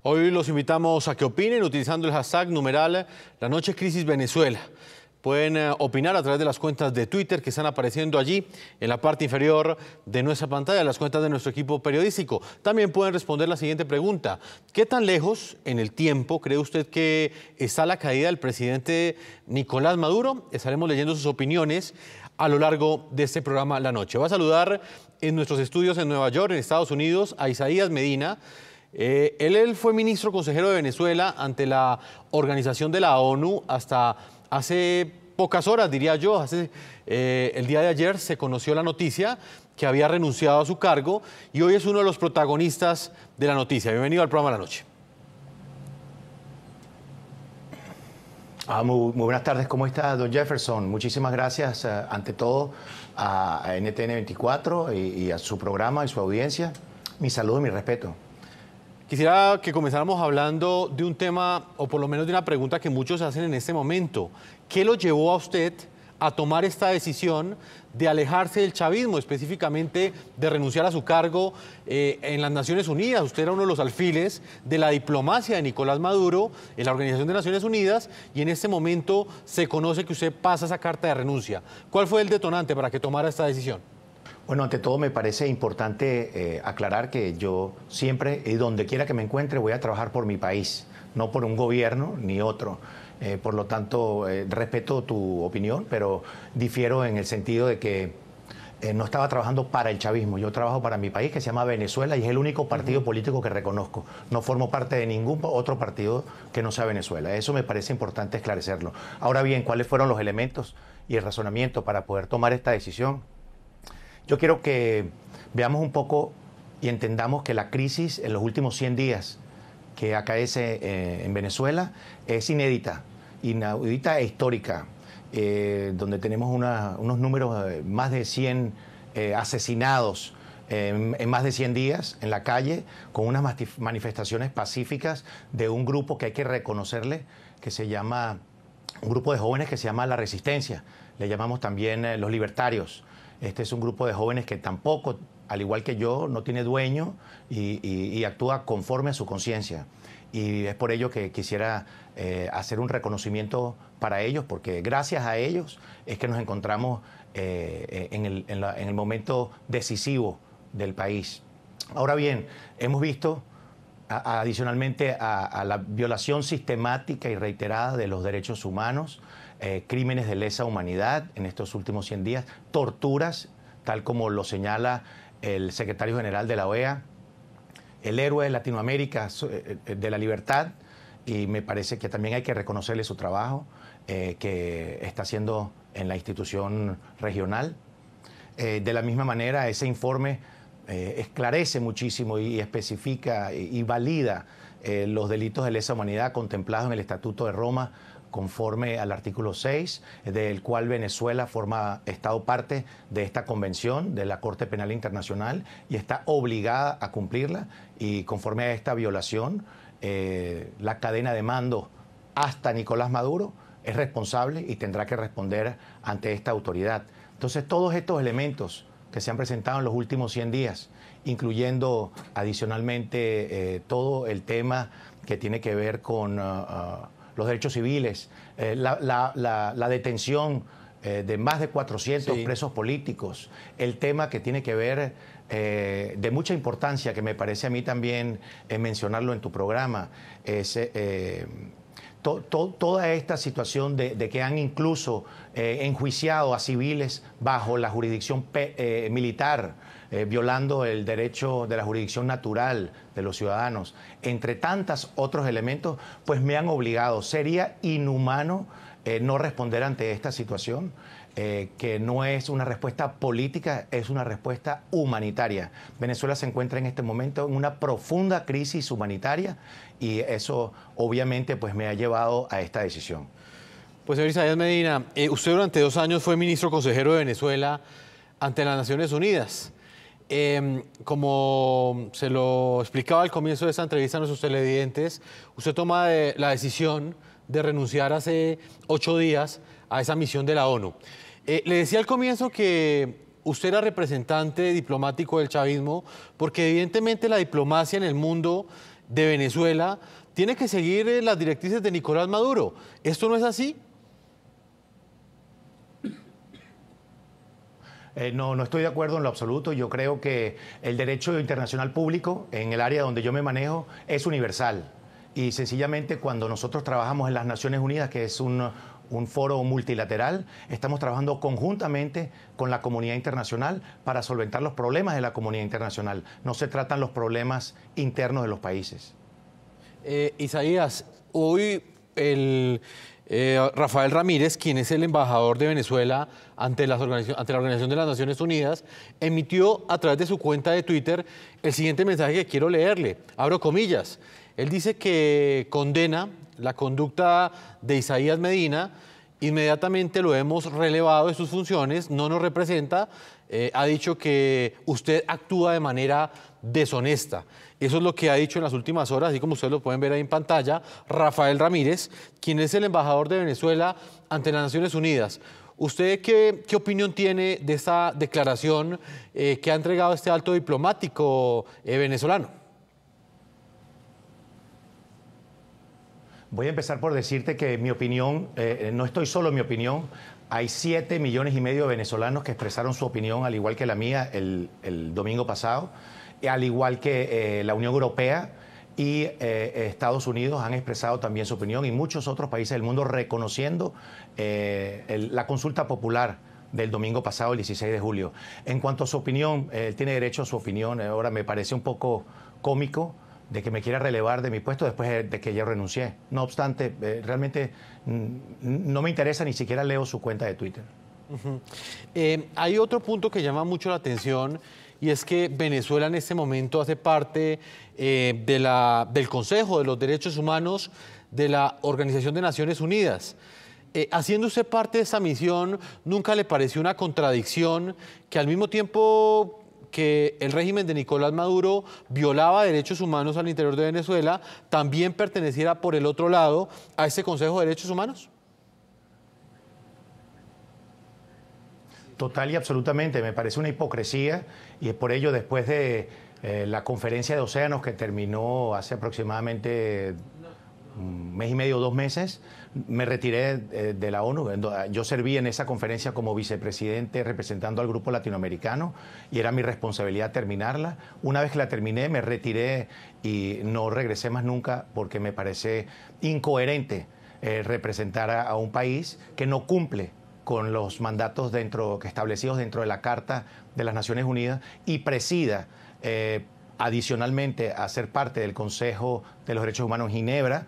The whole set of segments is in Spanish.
Hoy los invitamos a que opinen utilizando el hashtag numeral La Noche Crisis Venezuela. Pueden opinar a través de las cuentas de Twitter que están apareciendo allí en la parte inferior de nuestra pantalla, las cuentas de nuestro equipo periodístico. También pueden responder la siguiente pregunta. ¿Qué tan lejos en el tiempo cree usted que está la caída del presidente Nicolás Maduro? Estaremos leyendo sus opiniones a lo largo de este programa La Noche. Va a saludar en nuestros estudios en Nueva York, en Estados Unidos, a Isaías Medina. Él fue ministro consejero de Venezuela ante la Organización de la ONU hasta hace pocas horas, diría yo. El día de ayer se conoció la noticia que había renunciado a su cargo y hoy es uno de los protagonistas de la noticia. Bienvenido al programa La Noche. Muy buenas tardes, ¿cómo está, don Jefferson? Muchísimas gracias, ante todo, a NTN 24 y a su programa y su audiencia. Mi saludo y mi respeto. Quisiera que comenzáramos hablando de un tema, o por lo menos de una pregunta que muchos hacen en este momento. ¿Qué lo llevó a usted a tomar esta decisión de alejarse del chavismo, específicamente de renunciar a su cargo en las Naciones Unidas? Usted era uno de los alfiles de la diplomacia de Nicolás Maduro en la Organización de Naciones Unidas y en este momento se conoce que usted pasa esa carta de renuncia. ¿Cuál fue el detonante para que tomara esta decisión? Bueno, ante todo me parece importante aclarar que yo siempre y donde quiera que me encuentre voy a trabajar por mi país, no por un gobierno ni otro. Por lo tanto, respeto tu opinión, pero difiero en el sentido de que no estaba trabajando para el chavismo. Yo trabajo para mi país, que se llama Venezuela, y es el único partido político que reconozco. No formo parte de ningún otro partido que no sea Venezuela. Eso me parece importante esclarecerlo. Ahora bien, ¿cuáles fueron los elementos y el razonamiento para poder tomar esta decisión? Yo quiero que veamos un poco y entendamos que la crisis en los últimos 100 días que acaece en Venezuela es inaudita e histórica, donde tenemos unos números de más de 100 asesinados en más de 100 días en la calle, con unas manifestaciones pacíficas de un grupo que hay que reconocerle, que se llama, un grupo de jóvenes que se llama La Resistencia, le llamamos también los libertarios. Este es un grupo de jóvenes que tampoco, al igual que yo, no tiene dueño y actúa conforme a su conciencia. Y es por ello que quisiera hacer un reconocimiento para ellos, porque gracias a ellos es que nos encontramos en el momento decisivo del país. Ahora bien, hemos visto adicionalmente a la violación sistemática y reiterada de los derechos humanos, crímenes de lesa humanidad en estos últimos 100 días, torturas, tal como lo señala el secretario general de la OEA, el héroe de Latinoamérica de la libertad, y me parece que también hay que reconocerle su trabajo que está haciendo en la institución regional. De la misma manera, ese informe esclarece muchísimo y especifica y valida los delitos de lesa humanidad contemplados en el Estatuto de Roma, conforme al artículo 6, del cual Venezuela forma Estado parte de esta convención de la Corte Penal Internacional y está obligada a cumplirla, y conforme a esta violación, la cadena de mando hasta Nicolás Maduro es responsable y tendrá que responder ante esta autoridad. Entonces, todos estos elementos que se han presentado en los últimos 100 días, incluyendo adicionalmente todo el tema que tiene que ver con los derechos civiles, la detención de más de 400 presos políticos, el tema que tiene que ver de mucha importancia, que me parece a mí también mencionarlo en tu programa, es toda esta situación de que han incluso enjuiciado a civiles bajo la jurisdicción militar, violando el derecho de la jurisdicción natural de los ciudadanos, entre tantos otros elementos, pues me han obligado. Sería inhumano no responder ante esta situación, que no es una respuesta política, es una respuesta humanitaria. Venezuela se encuentra en este momento en una profunda crisis humanitaria y eso obviamente pues me ha llevado a esta decisión. Pues señor Isaías Medina, usted durante 2 años fue ministro consejero de Venezuela ante las Naciones Unidas. Como se lo explicaba al comienzo de esta entrevista a nuestros televidentes, usted toma la decisión de renunciar hace 8 días a esa misión de la ONU. Le decía al comienzo que usted era representante diplomático del chavismo porque evidentemente la diplomacia en el mundo de Venezuela tiene que seguir las directrices de Nicolás Maduro. ¿Esto no es así? No, no estoy de acuerdo en lo absoluto. Yo creo que el derecho internacional público en el área donde yo me manejo es universal. Y sencillamente cuando nosotros trabajamos en las Naciones Unidas, que es un foro multilateral, estamos trabajando conjuntamente con la comunidad internacional para solventar los problemas de la comunidad internacional. No se tratan los problemas internos de los países. Isaías, hoy Rafael Ramírez, quien es el embajador de Venezuela ante la Organización de las Naciones Unidas, emitió a través de su cuenta de Twitter el siguiente mensaje que quiero leerle. Abro comillas. Él dice que condena la conducta de Isaías Medina. Inmediatamente lo hemos relevado de sus funciones, no nos representa. Ha dicho que usted actúa de manera deshonesta. Eso es lo que ha dicho en las últimas horas, así como ustedes lo pueden ver ahí en pantalla, Rafael Ramírez, quien es el embajador de Venezuela ante las Naciones Unidas. ¿Usted qué opinión tiene de esta declaración que ha entregado este alto diplomático venezolano? Voy a empezar por decirte que mi opinión, no estoy solo en mi opinión, hay 7,5 millones de venezolanos que expresaron su opinión, al igual que la mía, el domingo pasado, al igual que la Unión Europea y Estados Unidos han expresado también su opinión, y muchos otros países del mundo reconociendo la consulta popular del domingo pasado, el 16 de julio. En cuanto a su opinión, él tiene derecho a su opinión. Ahora me parece un poco cómico de que me quiera relevar de mi puesto después de que yo renuncié. No obstante, realmente no me interesa, ni siquiera leo su cuenta de Twitter. Hay otro punto que llama mucho la atención, y es que Venezuela en este momento hace parte del Consejo de los Derechos Humanos de la Organización de Naciones Unidas. Haciendo usted parte de esa misión, ¿nunca le pareció una contradicción que al mismo tiempo que el régimen de Nicolás Maduro violaba derechos humanos al interior de Venezuela, también perteneciera por el otro lado a ese Consejo de Derechos Humanos? Total y absolutamente, me parece una hipocresía, y es por ello, después de la conferencia de océanos que terminó hace aproximadamente un mes y medio, 2 meses, me retiré de la ONU. Yo serví en esa conferencia como vicepresidente representando al grupo latinoamericano, y era mi responsabilidad terminarla. Una vez que la terminé, me retiré y no regresé más nunca, porque me parece incoherente representar a un país que no cumple con los mandatos establecidos dentro de la Carta de las Naciones Unidas, y presida adicionalmente a ser parte del Consejo de los Derechos Humanos en Ginebra,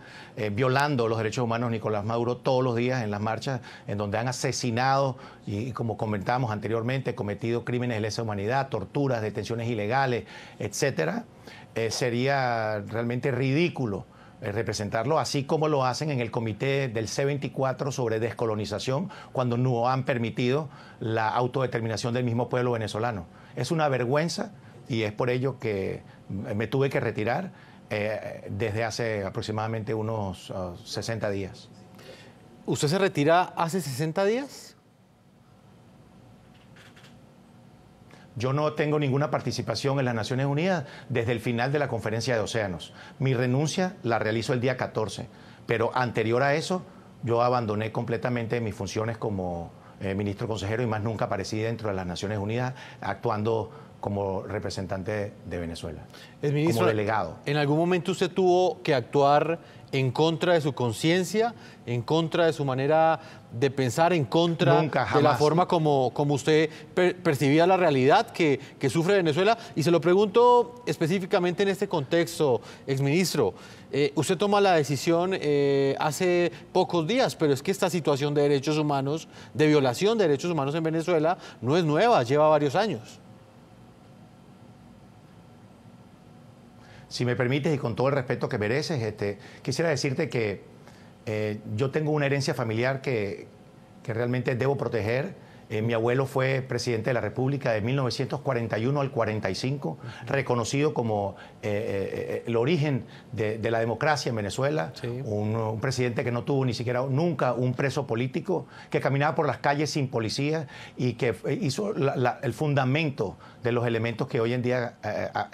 violando los derechos humanos Nicolás Maduro todos los días en las marchas, en donde han asesinado y como comentábamos anteriormente, cometido crímenes de lesa humanidad, torturas, detenciones ilegales, etcétera. Sería realmente ridículo representarlo, así como lo hacen en el comité del C24 sobre descolonización, cuando no han permitido la autodeterminación del mismo pueblo venezolano. Es una vergüenza, y es por ello que me tuve que retirar desde hace aproximadamente unos 60 días. ¿Usted se retira hace 60 días? Yo no tengo ninguna participación en las Naciones Unidas desde el final de la Conferencia de Océanos. Mi renuncia la realizo el día 14, pero anterior a eso yo abandoné completamente mis funciones como ministro consejero, y más nunca aparecí dentro de las Naciones Unidas actuando como representante de Venezuela, como delegado. ¿En algún momento usted tuvo que actuar en contra de su conciencia, en contra de su manera de pensar, en contra de la forma como usted percibía la realidad que sufre Venezuela? Y se lo pregunto específicamente en este contexto, exministro. Usted toma la decisión hace pocos días, pero es que esta situación de derechos humanos, de violación de derechos humanos en Venezuela, no es nueva, lleva varios años. Si me permites, y con todo el respeto que mereces, quisiera decirte que yo tengo una herencia familiar que realmente debo proteger. Mi abuelo fue presidente de la República de 1941 al 45, reconocido como el origen de la democracia en Venezuela. Sí. Un presidente que no tuvo ni siquiera nunca un preso político, que caminaba por las calles sin policía y que hizo el fundamento de los elementos que hoy en día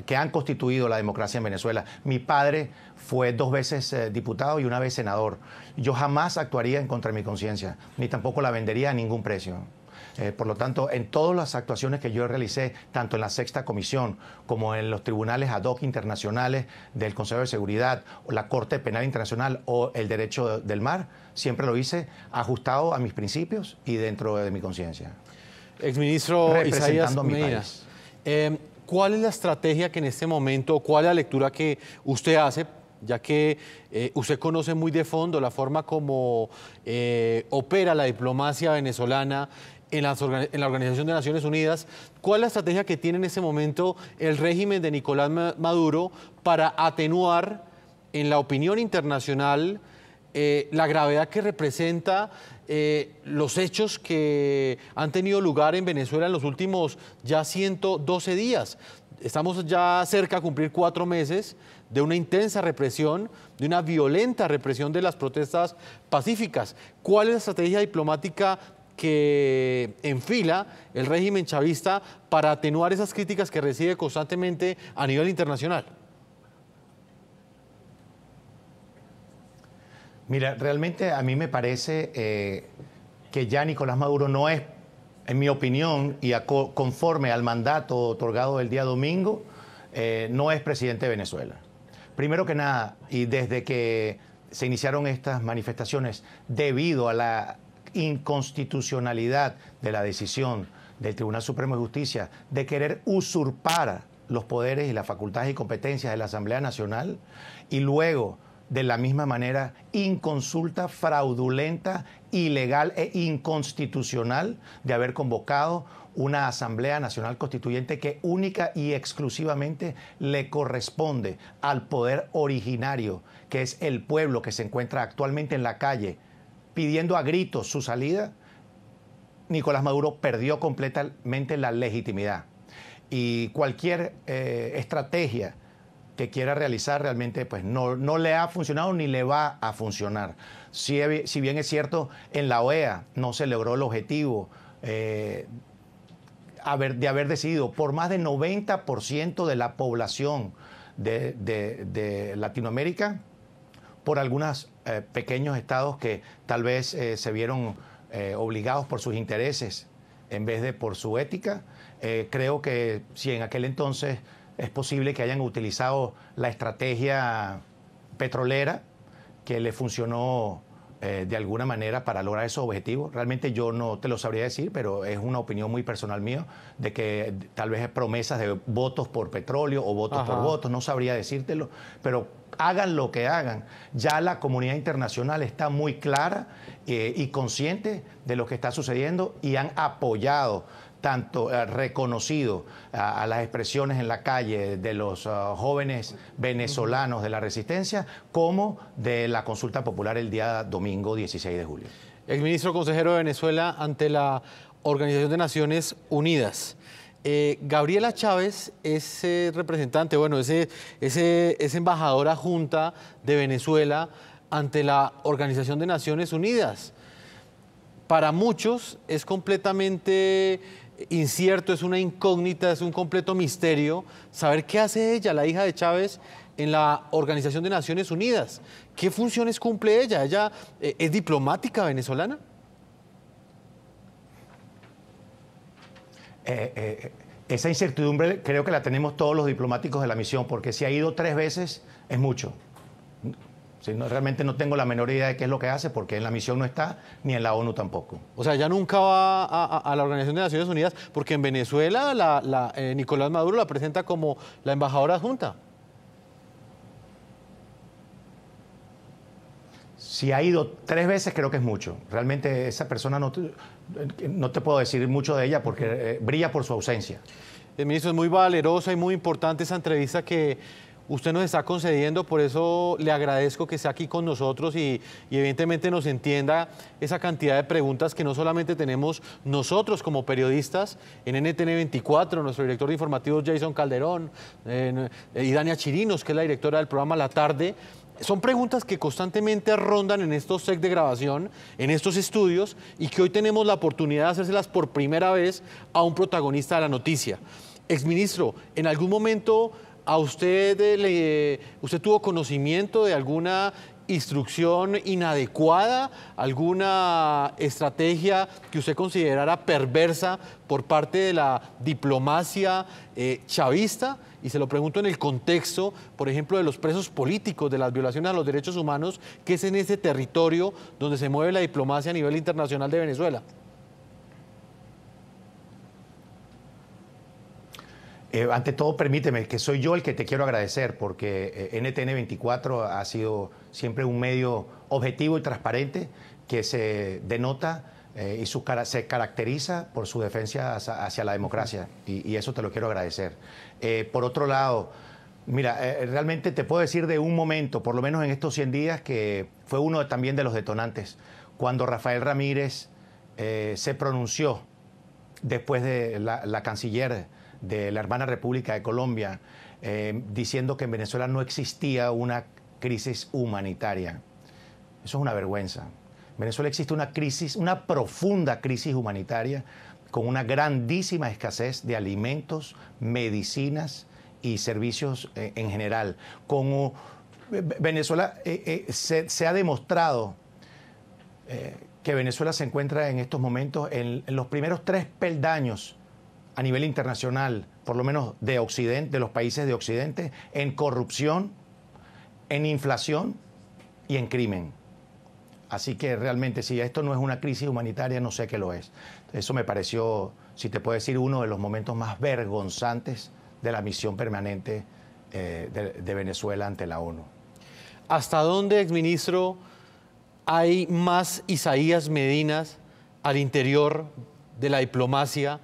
que han constituido la democracia en Venezuela. Mi padre fue 2 veces diputado y 1 vez senador. Yo jamás actuaría en contra de mi conciencia, ni tampoco la vendería a ningún precio. Por lo tanto, en todas las actuaciones que yo realicé, tanto en la Sexta Comisión como en los tribunales ad hoc internacionales del Consejo de Seguridad, o la Corte Penal Internacional o el Derecho del Mar, siempre lo hice ajustado a mis principios y dentro de mi conciencia. Exministro Isaías Medina, ¿cuál es la estrategia que en este momento, cuál es la lectura que usted hace, ya que usted conoce muy de fondo la forma como opera la diplomacia venezolana en la Organización de Naciones Unidas? ¿Cuál es la estrategia que tiene en este momento el régimen de Nicolás Maduro para atenuar en la opinión internacional la gravedad que representa los hechos que han tenido lugar en Venezuela en los últimos ya 112 días? Estamos ya cerca de cumplir 4 meses de una intensa represión, de una violenta represión de las protestas pacíficas. ¿Cuál es la estrategia diplomática que enfila el régimen chavista para atenuar esas críticas que recibe constantemente a nivel internacional? Mira, realmente a mí me parece que ya Nicolás Maduro no es, en mi opinión, y conforme al mandato otorgado el día domingo, no es presidente de Venezuela. Primero que nada, y desde que se iniciaron estas manifestaciones, debido a la inconstitucionalidad de la decisión del Tribunal Supremo de Justicia de querer usurpar los poderes y las facultades y competencias de la Asamblea Nacional, y luego de la misma manera inconsulta, fraudulenta, ilegal e inconstitucional de haber convocado una Asamblea Nacional Constituyente que única y exclusivamente le corresponde al poder originario, que es el pueblo que se encuentra actualmente en la calle pidiendo a gritos su salida. Nicolás Maduro perdió completamente la legitimidad. Y cualquier estrategia que quiera realizar realmente pues no le ha funcionado ni le va a funcionar. Si bien es cierto, en la OEA no se logró el objetivo de haber decidido por más del 90% de la población de Latinoamérica, por algunos pequeños estados que tal vez se vieron obligados por sus intereses en vez de por su ética. Creo que si en aquel entonces es posible que hayan utilizado la estrategia petrolera que le funcionó de alguna manera para lograr esos objetivos. Realmente yo no te lo sabría decir, pero es una opinión muy personal mía de que tal vez promesas de votos por petróleo o votos por votos, no sabría decírtelo, pero hagan lo que hagan, ya la comunidad internacional está muy clara y consciente de lo que está sucediendo y han apoyado, tanto reconocido a las expresiones en la calle de los jóvenes venezolanos de la resistencia, como de la consulta popular el día domingo 16 de julio. Exministro consejero de Venezuela ante la Organización de Naciones Unidas. Gabriela Chávez es representante, bueno, es embajadora adjunta de Venezuela ante la Organización de Naciones Unidas. Para muchos es completamente incierto, es una incógnita, es un completo misterio saber qué hace ella, la hija de Chávez, en la Organización de Naciones Unidas. ¿Qué funciones cumple ella? ¿Ella es diplomática venezolana? Esa incertidumbre creo que la tenemos todos los diplomáticos de la misión, porque si ha ido 3 veces es mucho. Sí, realmente no tengo la menor idea de qué es lo que hace, porque en la misión no está, ni en la ONU tampoco. O sea, ella nunca va a la Organización de Naciones Unidas, porque en Venezuela Nicolás Maduro la presenta como la embajadora adjunta. Si ha ido 3 veces, creo que es mucho. Realmente esa persona no te puedo decir mucho de ella porque brilla por su ausencia. El ministro, es muy valerosa y muy importante esa entrevista que usted nos está concediendo, por eso le agradezco que esté aquí con nosotros y evidentemente nos entienda esa cantidad de preguntas que no solamente tenemos nosotros como periodistas en NTN 24, nuestro director de informativos Jason Calderón y Dania Chirinos, que es la directora del programa La Tarde. Son preguntas que constantemente rondan en estos sets de grabación, en estos estudios, y que hoy tenemos la oportunidad de hacérselas por primera vez a un protagonista de la noticia. Exministro, ¿en algún momento a usted tuvo conocimiento de alguna instrucción inadecuada, alguna estrategia que usted considerara perversa por parte de la diplomacia chavista? Y se lo pregunto en el contexto, por ejemplo, de los presos políticos, de las violaciones a los derechos humanos, que es en ese territorio donde se mueve la diplomacia a nivel internacional de Venezuela. Ante todo, permíteme que soy yo el que te quiero agradecer, porque NTN 24 ha sido siempre un medio objetivo y transparente que se denota y se caracteriza por su defensa hacia la democracia, y eso te lo quiero agradecer. Por otro lado, mira, realmente te puedo decir de un momento, por lo menos en estos 100 días, que fue uno también de los detonantes, cuando Rafael Ramírez se pronunció después de la canciller de la hermana República de Colombia, diciendo que en Venezuela no existía una crisis humanitaria. Eso es una vergüenza. En Venezuela existe una crisis, una profunda crisis humanitaria, con una grandísima escasez de alimentos, medicinas y servicios en general. Como Venezuela se ha demostrado que Venezuela se encuentra en estos momentos en los primeros 3 peldaños a nivel internacional, por lo menos de Occidente, de los países de Occidente, en corrupción, en inflación y en crimen. Así que realmente, si esto no es una crisis humanitaria, no sé qué lo es. Eso me pareció, si te puedo decir, uno de los momentos más vergonzantes de la misión permanente de Venezuela ante la ONU. ¿Hasta dónde, exministro, hay más Isaías Medinas al interior de la diplomacia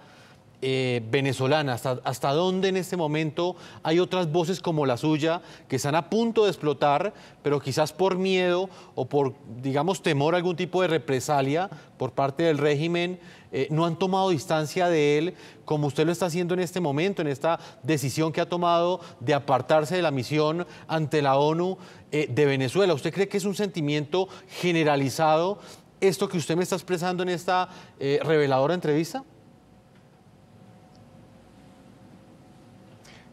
venezolana? ¿Hasta dónde en este momento hay otras voces como la suya que están a punto de explotar, pero quizás por miedo o por, digamos, temor a algún tipo de represalia por parte del régimen, no han tomado distancia de él como usted lo está haciendo en este momento, en esta decisión que ha tomado de apartarse de la misión ante la ONU de Venezuela? ¿Usted cree que es un sentimiento generalizado esto que usted me está expresando en esta reveladora entrevista?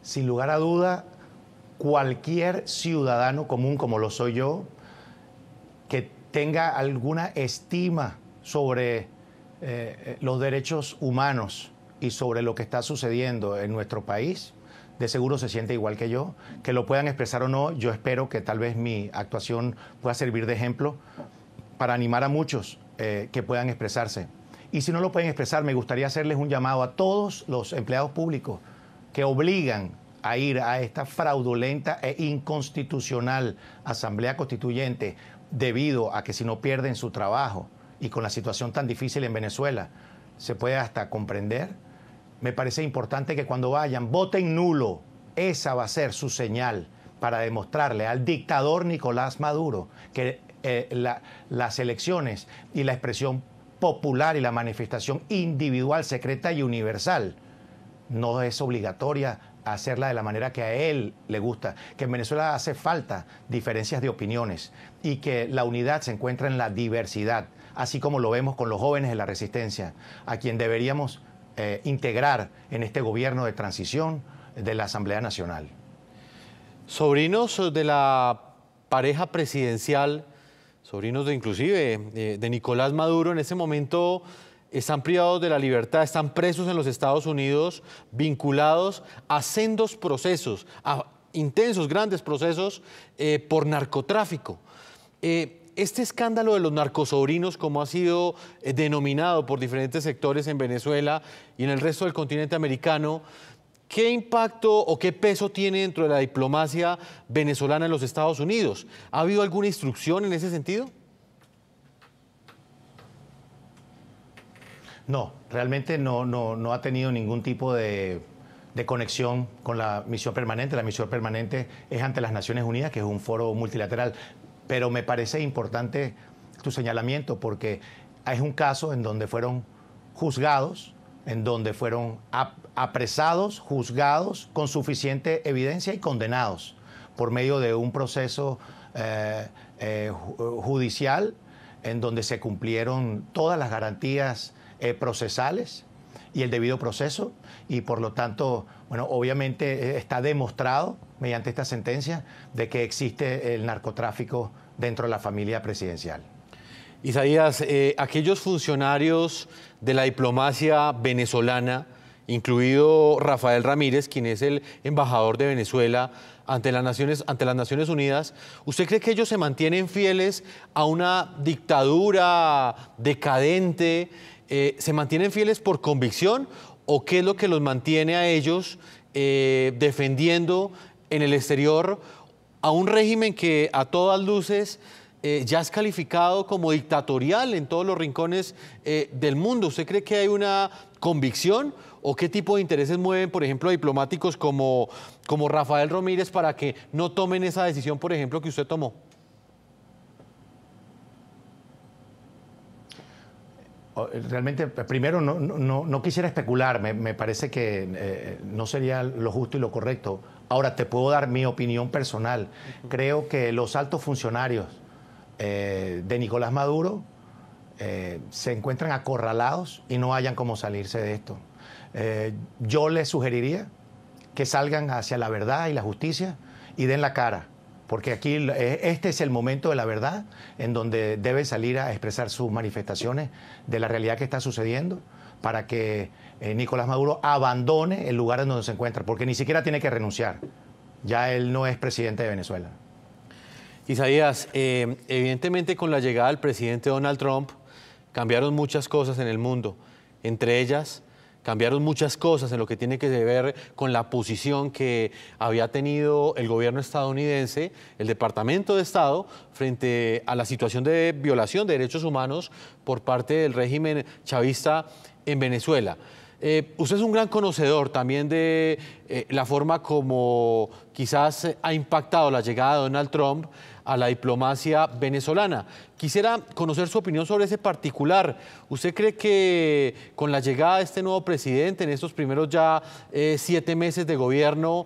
Sin lugar a duda, cualquier ciudadano común, como lo soy yo, que tenga alguna estima sobre los derechos humanos y sobre lo que está sucediendo en nuestro país, de seguro se siente igual que yo. Que lo puedan expresar o no, yo espero que tal vez mi actuación pueda servir de ejemplo para animar a muchos que puedan expresarse. Y si no lo pueden expresar, me gustaría hacerles un llamado a todos los empleados públicos que obligan a ir a esta fraudulenta e inconstitucional Asamblea Constituyente, debido a que si no pierden su trabajo y con la situación tan difícil en Venezuela, se puede hasta comprender. Me parece importante que cuando vayan, voten nulo. Esa va a ser su señal para demostrarle al dictador Nicolás Maduro que las elecciones y la expresión popular y la manifestación individual, secreta y universal no es obligatoria hacerla de la manera que a él le gusta, que en Venezuela hace falta diferencias de opiniones y que la unidad se encuentra en la diversidad, así como lo vemos con los jóvenes de la resistencia, a quien deberíamos integrar en este gobierno de transición de la Asamblea Nacional. Sobrinos de la pareja presidencial, sobrinos inclusive de Nicolás Maduro, en ese momento están privados de la libertad, están presos en los Estados Unidos, vinculados a sendos procesos, a intensos, grandes procesos por narcotráfico. Este escándalo de los narcosobrinos, como ha sido denominado por diferentes sectores en Venezuela y en el resto del continente americano, ¿qué impacto o qué peso tiene dentro de la diplomacia venezolana en los Estados Unidos? ¿Ha habido alguna instrucción en ese sentido? No, realmente no ha tenido ningún tipo de de conexión con la misión permanente. La misión permanente es ante las Naciones Unidas, que es un foro multilateral. Pero me parece importante tu señalamiento porque es un caso en donde fueron juzgados, en donde fueron apresados, juzgados con suficiente evidencia y condenados por medio de un proceso judicial en donde se cumplieron todas las garantías procesales y el debido proceso, y por lo tanto, bueno, obviamente está demostrado mediante esta sentencia de que existe el narcotráfico dentro de la familia presidencial. Isaías, aquellos funcionarios de la diplomacia venezolana, incluido Rafael Ramírez, quien es el embajador de Venezuela ante las Naciones Unidas, ¿usted cree que ellos se mantienen fieles a una dictadura decadente? ¿Se mantienen fieles por convicción o qué es lo que los mantiene a ellos defendiendo en el exterior a un régimen que a todas luces ya es calificado como dictatorial en todos los rincones del mundo? ¿Usted cree que hay una convicción o qué tipo de intereses mueven, por ejemplo, a diplomáticos como Rafael Ramírez para que no tomen esa decisión, por ejemplo, que usted tomó? Realmente, primero, no quisiera especular, me parece que no sería lo justo y lo correcto. Ahora, te puedo dar mi opinión personal. Creo que los altos funcionarios de Nicolás Maduro se encuentran acorralados y no hayan cómo salirse de esto. Yo les sugeriría que salgan hacia la verdad y la justicia y den la cara, porque aquí este es el momento de la verdad en donde deben salir a expresar sus manifestaciones de la realidad que está sucediendo para que Nicolás Maduro abandone el lugar en donde se encuentra, porque ni siquiera tiene que renunciar. Ya él no es presidente de Venezuela. Isaías, evidentemente con la llegada del presidente Donald Trump cambiaron muchas cosas en el mundo, entre ellas cambiaron muchas cosas en lo que tiene que ver con la posición que había tenido el gobierno estadounidense, el Departamento de Estado, frente a la situación de violación de derechos humanos por parte del régimen chavista en Venezuela. Usted es un gran conocedor también de la forma como quizás ha impactado la llegada de Donald Trump a la diplomacia venezolana. Quisiera conocer su opinión sobre ese particular. ¿Usted cree que con la llegada de este nuevo presidente en estos primeros ya 7 meses de gobierno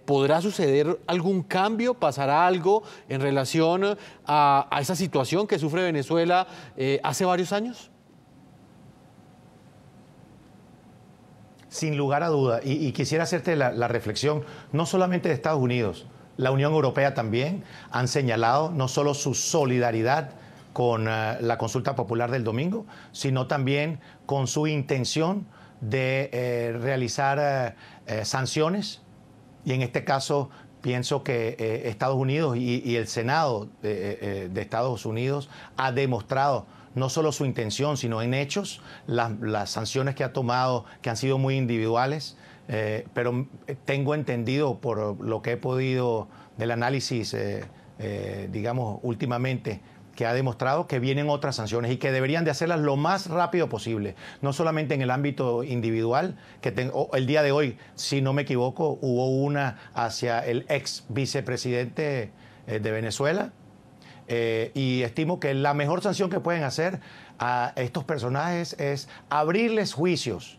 podrá suceder algún cambio? ¿Pasará algo en relación a esa situación que sufre Venezuela hace varios años? Sin lugar a duda, y quisiera hacerte la reflexión, no solamente de Estados Unidos, la Unión Europea también han señalado no solo su solidaridad con la consulta popular del domingo, sino también con su intención de realizar sanciones, y en este caso pienso que Estados Unidos y el Senado de Estados Unidos ha demostrado no solo su intención, sino en hechos, las sanciones que ha tomado, que han sido muy individuales, pero tengo entendido por lo que he podido del análisis, digamos, últimamente, que ha demostrado que vienen otras sanciones y que deberían de hacerlas lo más rápido posible, no solamente en el ámbito individual, el día de hoy, si no me equivoco, hubo una hacia el ex vicepresidente de Venezuela, y estimo que la mejor sanción que pueden hacer a estos personajes es abrirles juicios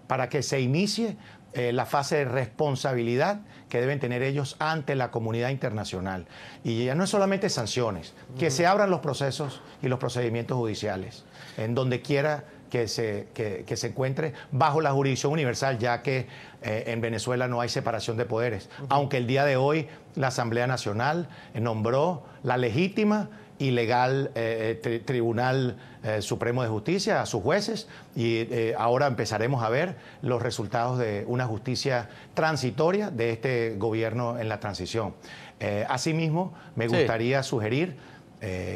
para que se inicie la fase de responsabilidad que deben tener ellos ante la comunidad internacional. Y ya no es solamente sanciones, que se abran los procesos y los procedimientos judiciales en donde quiera que se encuentre bajo la jurisdicción universal, ya que en Venezuela no hay separación de poderes. Aunque el día de hoy la Asamblea Nacional nombró la legítima y legal Tribunal Supremo de Justicia a sus jueces, y ahora empezaremos a ver los resultados de una justicia transitoria de este gobierno en la transición. Asimismo, me gustaría sugerir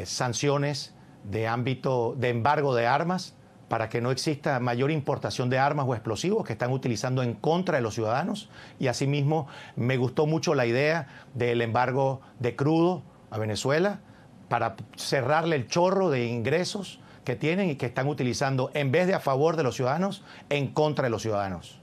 sanciones de ámbito de embargo de armas, para que no exista mayor importación de armas o explosivos que están utilizando en contra de los ciudadanos. Y asimismo, me gustó mucho la idea del embargo de crudo a Venezuela para cerrarle el chorro de ingresos que tienen y que están utilizando, en vez de a favor de los ciudadanos, en contra de los ciudadanos.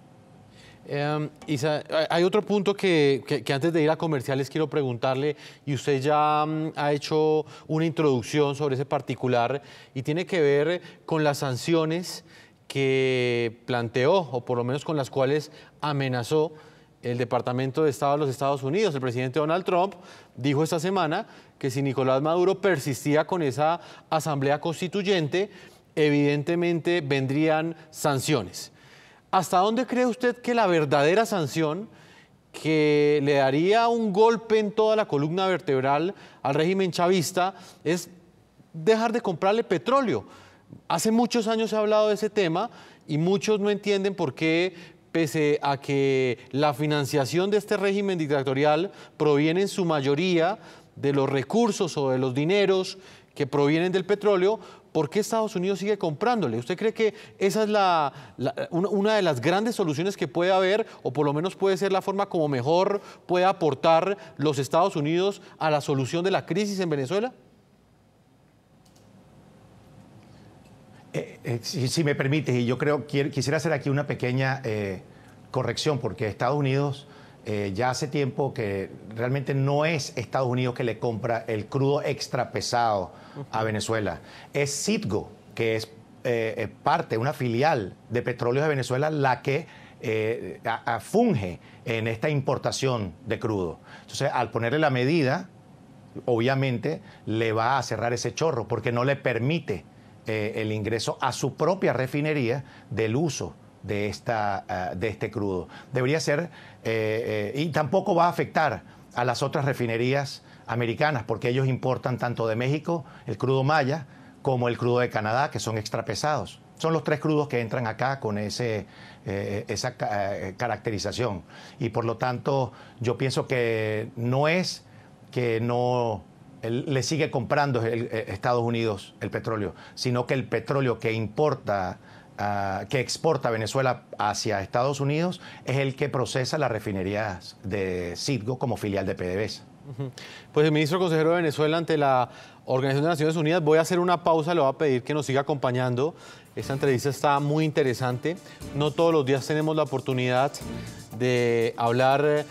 Isa, hay otro punto que antes de ir a comerciales quiero preguntarle, y usted ya ha hecho una introducción sobre ese particular, y tiene que ver con las sanciones que planteó, o por lo menos con las cuales amenazó el Departamento de Estado de los Estados Unidos. El presidente Donald Trump dijo esta semana que si Nicolás Maduro persistía con esa asamblea constituyente, evidentemente vendrían sanciones. ¿Hasta dónde cree usted que la verdadera sanción que le daría un golpe en toda la columna vertebral al régimen chavista es dejar de comprarle petróleo? Hace muchos años se ha hablado de ese tema y muchos no entienden por qué, pese a que la financiación de este régimen dictatorial proviene en su mayoría de los recursos o de los dineros que provienen del petróleo, ¿por qué Estados Unidos sigue comprándole? ¿Usted cree que esa es una de las grandes soluciones que puede haber, o por lo menos puede ser la forma como mejor puede aportar los Estados Unidos a la solución de la crisis en Venezuela? Si me permites, y yo quisiera hacer aquí una pequeña corrección, porque Estados Unidos ya hace tiempo que realmente no es Estados Unidos que le compra el crudo extra pesado a Venezuela. Es Citgo, que es una filial de Petróleos de Venezuela, la que funge en esta importación de crudo. Entonces, al ponerle la medida, obviamente le va a cerrar ese chorro, porque no le permite el ingreso a su propia refinería del uso de este crudo. Debería ser, y tampoco va a afectar a las otras refinerías americanas, porque ellos importan tanto de México el crudo Maya como el crudo de Canadá, que son extra pesados. Son los tres crudos que entran acá con esa caracterización. Y por lo tanto, yo pienso que no es que no le sigue comprando Estados Unidos el petróleo, sino que el petróleo que exporta Venezuela hacia Estados Unidos es el que procesa las refinerías de Citgo como filial de PDVSA. Pues el ministro consejero de Venezuela ante la Organización de Naciones Unidas, voy a hacer una pausa, le voy a pedir que nos siga acompañando. Esta entrevista está muy interesante. No todos los días tenemos la oportunidad de hablar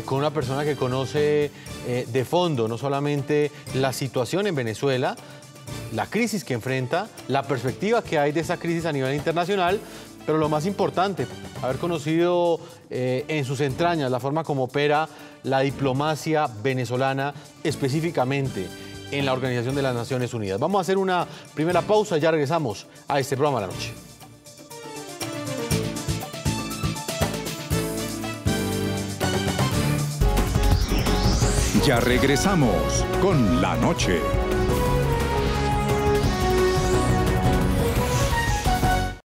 con una persona que conoce de fondo no solamente la situación en Venezuela, la crisis que enfrenta, la perspectiva que hay de esa crisis a nivel internacional, pero lo más importante, haber conocido en sus entrañas la forma como opera la diplomacia venezolana, específicamente en la Organización de las Naciones Unidas. Vamos a hacer una primera pausa y ya regresamos a este programa de la noche. Ya regresamos con La Noche.